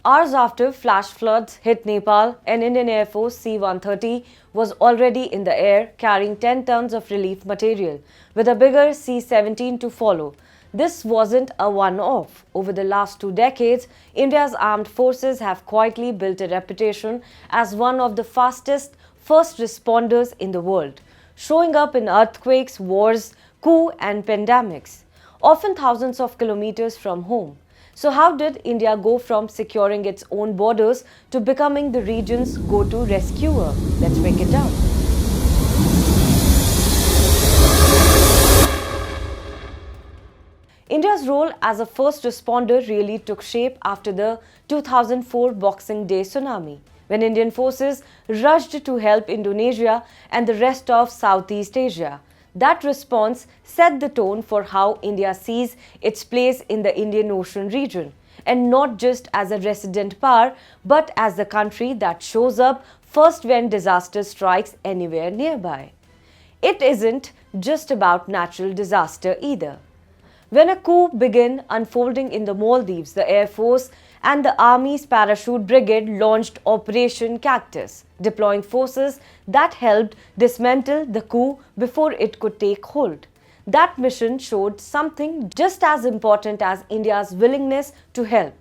Hours after flash floods hit Nepal, an Indian Air Force C-130 was already in the air carrying 10 tons of relief material, with a bigger C-17 to follow. This wasn't a one-off. Over the last 2 decades, India's armed forces have quietly built a reputation as one of the fastest first responders in the world, showing up in earthquakes, wars, coups and pandemics, often thousands of kilometers from home. So how did India go from securing its own borders to becoming the region's go-to rescuer? Let's break it down. India's role as a first responder really took shape after the 2004 Boxing Day tsunami, when Indian forces rushed to help Indonesia and the rest of Southeast Asia. That response set the tone for how India sees its place in the Indian Ocean region, and not just as a resident power, but as the country that shows up first when disaster strikes anywhere nearby. It isn't just about natural disaster either. When a coup began unfolding in the Maldives, the Air Force and the Army's Parachute Brigade launched Operation Cactus, deploying forces that helped dismantle the coup before it could take hold. That mission showed something just as important as India's willingness to help: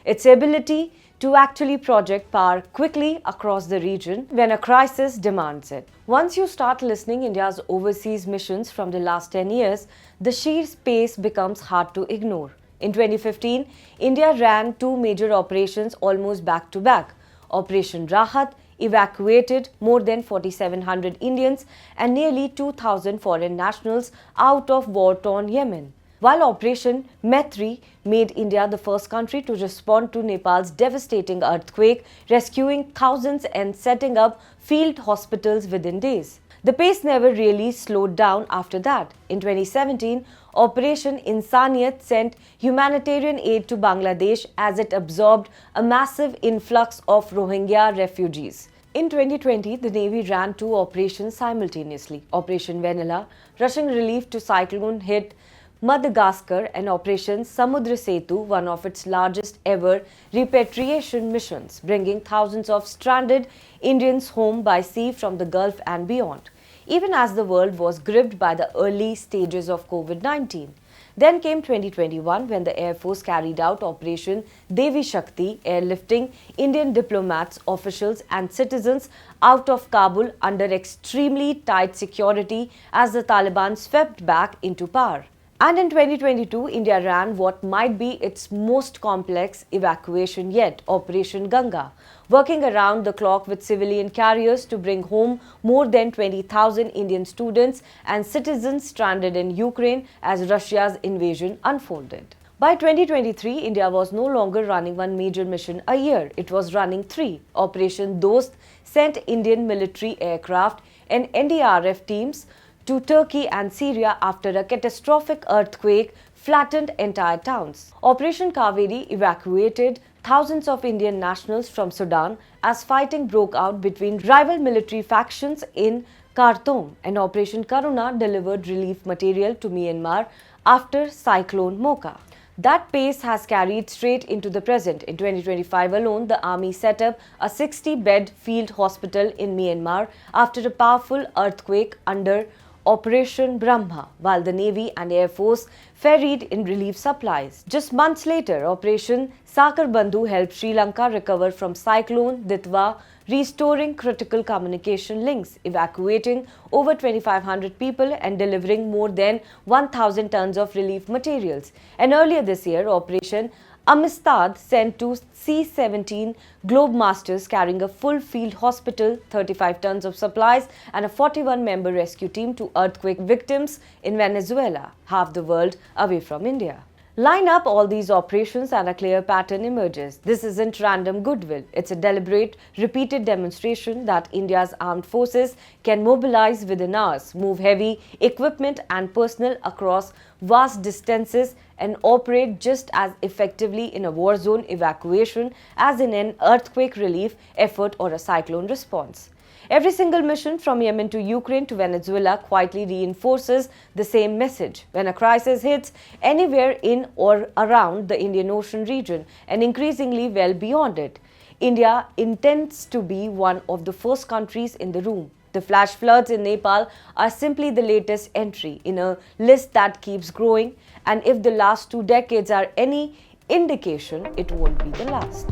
its ability to actually project power quickly across the region when a crisis demands it. Once you start listening India's overseas missions from the last 10 years, the sheer pace becomes hard to ignore. In 2015, India ran 2 major operations almost back to back. Operation Rahat evacuated more than 4,700 Indians and nearly 2,000 foreign nationals out of war-torn Yemen, while Operation Maitri made India the first country to respond to Nepal's devastating earthquake, rescuing thousands and setting up field hospitals within days. The pace never really slowed down after that. In 2017, Operation Insaniyat sent humanitarian aid to Bangladesh as it absorbed a massive influx of Rohingya refugees. In 2020, the Navy ran 2 operations simultaneously: Operation Vanilla, rushing relief to cyclone-hit Madagascar, and Operation Samudra Setu, one of its largest ever repatriation missions, bringing thousands of stranded Indians home by sea from the Gulf and beyond, even as the world was gripped by the early stages of COVID-19. Then came 2021, when the Air Force carried out Operation Devi Shakti, airlifting Indian diplomats, officials and citizens out of Kabul under extremely tight security as the Taliban swept back into power. And in 2022, India ran what might be its most complex evacuation yet, Operation Ganga, working around the clock with civilian carriers to bring home more than 20,000 Indian students and citizens stranded in Ukraine as Russia's invasion unfolded. By 2023, India was no longer running one major mission a year. It was running 3. Operation Dost sent Indian military aircraft and NDRF teams to Turkey and Syria after a catastrophic earthquake flattened entire towns. Operation Kaveri evacuated thousands of Indian nationals from Sudan as fighting broke out between rival military factions in Khartoum, and Operation Karuna delivered relief material to Myanmar after Cyclone Mocha. That pace has carried straight into the present. In 2025 alone, the Army set up a 60-bed field hospital in Myanmar after a powerful earthquake under Operation Brahma, while the Navy and Air Force ferried in relief supplies. Just months later, Operation Sakar Bandhu helped Sri Lanka recover from Cyclone Ditwa, restoring critical communication links, evacuating over 2,500 people and delivering more than 1,000 tons of relief materials. And earlier this year, Operation Amistad sent 2 C-17 Globemasters carrying a full field hospital, 35 tons of supplies and a 41-member rescue team to earthquake victims in Venezuela, half the world away from India. Line up all these operations and a clear pattern emerges. This isn't random goodwill. It's a deliberate, repeated demonstration that India's armed forces can mobilize within hours, move heavy equipment and personnel across vast distances, and operate just as effectively in a war zone evacuation as in an earthquake relief effort or a cyclone response. Every single mission from Yemen to Ukraine to Venezuela quietly reinforces the same message. When a crisis hits anywhere in or around the Indian Ocean region and increasingly well beyond it, India intends to be one of the first countries in the room. The flash floods in Nepal are simply the latest entry in a list that keeps growing, and if the last 2 decades are any indication, it won't be the last.